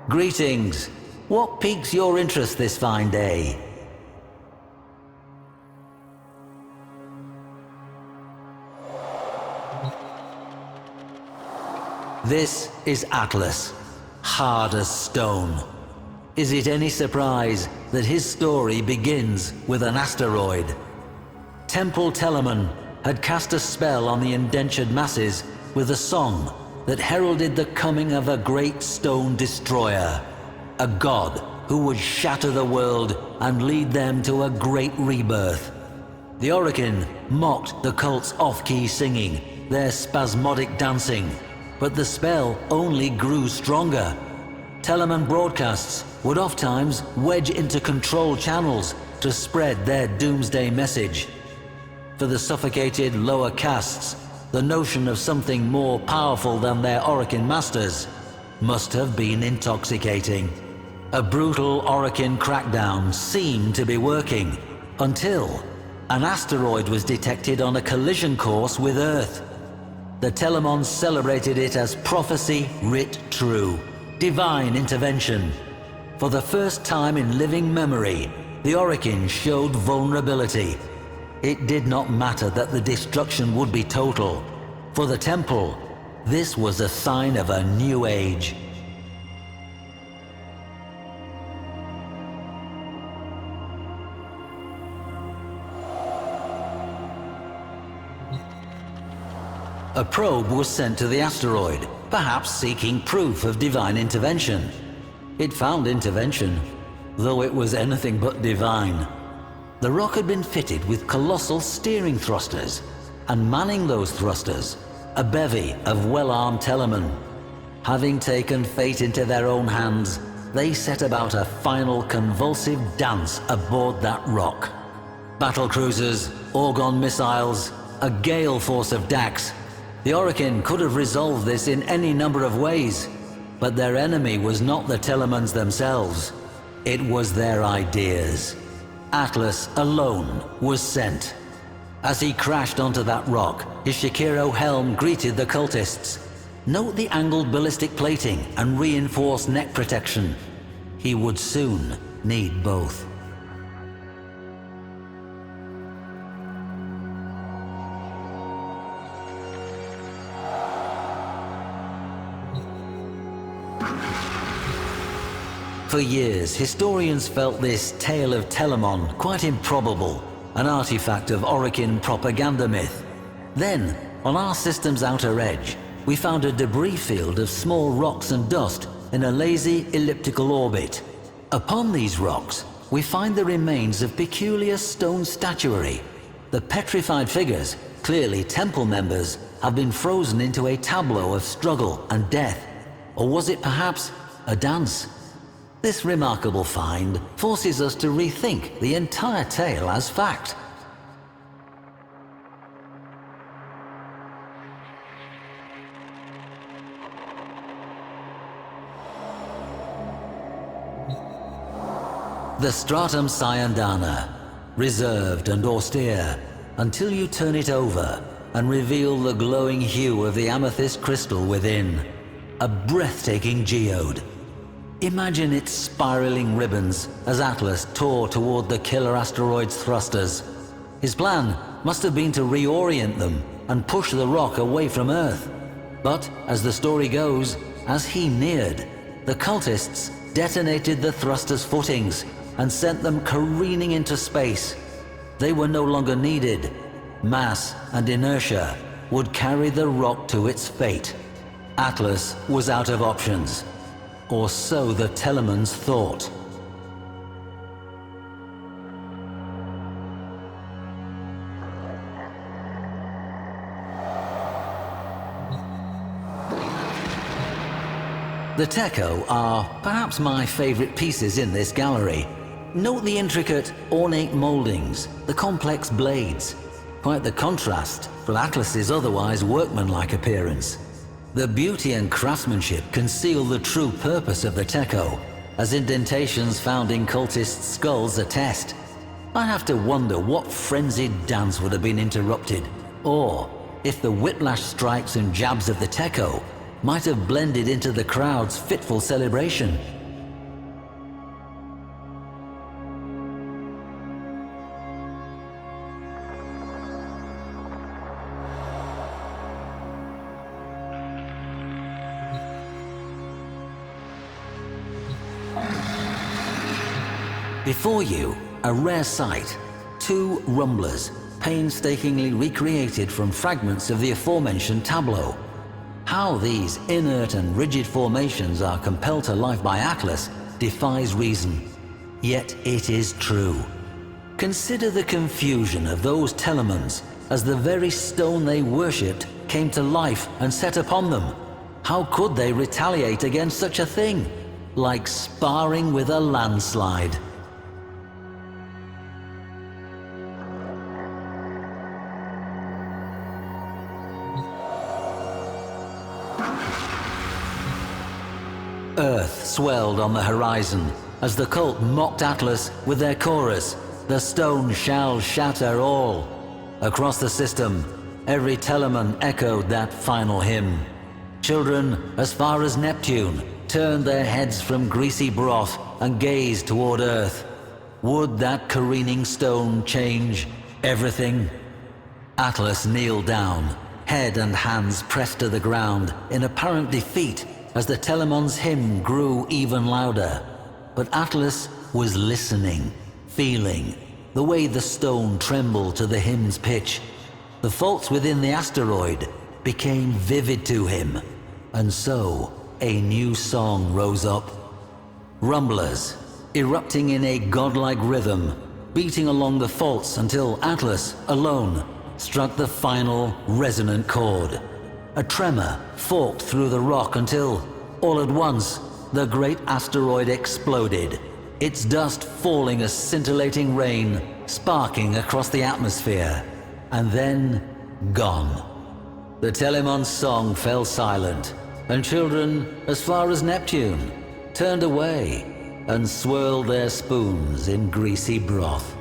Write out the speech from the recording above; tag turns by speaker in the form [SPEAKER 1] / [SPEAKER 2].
[SPEAKER 1] Greetings. What piques your interest this fine day? This is Atlas, hard as stone. Is it any surprise that his story begins with an asteroid? Temple Telamon had cast a spell on the indentured masses with a song that heralded the coming of a great stone destroyer, a god who would shatter the world and lead them to a great rebirth. The Orokin mocked the cult's off-key singing, their spasmodic dancing, but the spell only grew stronger. Telamon broadcasts would oft-times wedge into control channels to spread their doomsday message. For the suffocated lower castes, the notion of something more powerful than their Orokin masters must have been intoxicating. A brutal Orokin crackdown seemed to be working until an asteroid was detected on a collision course with Earth. The Telamons celebrated it as prophecy writ true, divine intervention. For the first time in living memory, the Orokin showed vulnerability. It did not matter that the destruction would be total. For the Temple, this was a sign of a new age. A probe was sent to the asteroid, perhaps seeking proof of divine intervention. It found intervention, though it was anything but divine. The rock had been fitted with colossal steering thrusters, and manning those thrusters, a bevy of well-armed Telamon. Having taken fate into their own hands, they set about a final convulsive dance aboard that rock. Battle cruisers, Orgon missiles, a gale force of Dax. The Orokin could have resolved this in any number of ways, but their enemy was not the Telamons themselves. It was their ideas. Atlas alone was sent. As he crashed onto that rock, his Shakiro helm greeted the cultists. Note the angled ballistic plating and reinforced neck protection. He would soon need both. For years, historians felt this tale of Telamon quite improbable, an artifact of Orokin propaganda myth. Then, on our system's outer edge, we found a debris field of small rocks and dust in a lazy elliptical orbit. Upon these rocks, we find the remains of peculiar stone statuary. The petrified figures, clearly temple members, have been frozen into a tableau of struggle and death. Or was it perhaps a dance? This remarkable find forces us to rethink the entire tale as fact. The stratum Cyandana, reserved and austere, until you turn it over and reveal the glowing hue of the amethyst crystal within. A breathtaking geode. Imagine its spiraling ribbons as Atlas tore toward the killer asteroid's thrusters. His plan must have been to reorient them and push the rock away from Earth. But, as the story goes, as he neared, the cultists detonated the thruster's footings and sent them careening into space. They were no longer needed. Mass and inertia would carry the rock to its fate. Atlas was out of options. Or so the Telamons thought. The Techo are perhaps my favorite pieces in this gallery. Note the intricate, ornate moldings, the complex blades. Quite the contrast from Atlas's otherwise workmanlike appearance. The beauty and craftsmanship conceal the true purpose of the Techo, as indentations found in cultist skulls attest. I have to wonder what frenzied dance would have been interrupted, or if the whiplash strikes and jabs of the Techo might have blended into the crowd's fitful celebration. Before you, a rare sight. 2 rumblers, painstakingly recreated from fragments of the aforementioned tableau. How these inert and rigid formations are compelled to life by Atlas defies reason. Yet it is true. Consider the confusion of those Telemans as the very stone they worshipped came to life and set upon them. How could they retaliate against such a thing? Like sparring with a landslide. Earth swelled on the horizon as the cult mocked Atlas with their chorus, "The stone shall shatter all." Across the system, every Teleman echoed that final hymn. Children, as far as Neptune, turned their heads from greasy broth and gazed toward Earth. Would that careening stone change everything? Atlas kneeled down, head and hands pressed to the ground in apparent defeat as the Telemon's hymn grew even louder. But Atlas was listening, feeling, the way the stone trembled to the hymn's pitch. The faults within the asteroid became vivid to him, and so a new song rose up. Rumblers, erupting in a godlike rhythm, beating along the faults until Atlas, alone, struck the final resonant chord. A tremor forked through the rock until, all at once, the great asteroid exploded, its dust falling as scintillating rain, sparking across the atmosphere, and then gone. The Telemon's song fell silent, and children, as far as Neptune, turned away and swirled their spoons in greasy broth.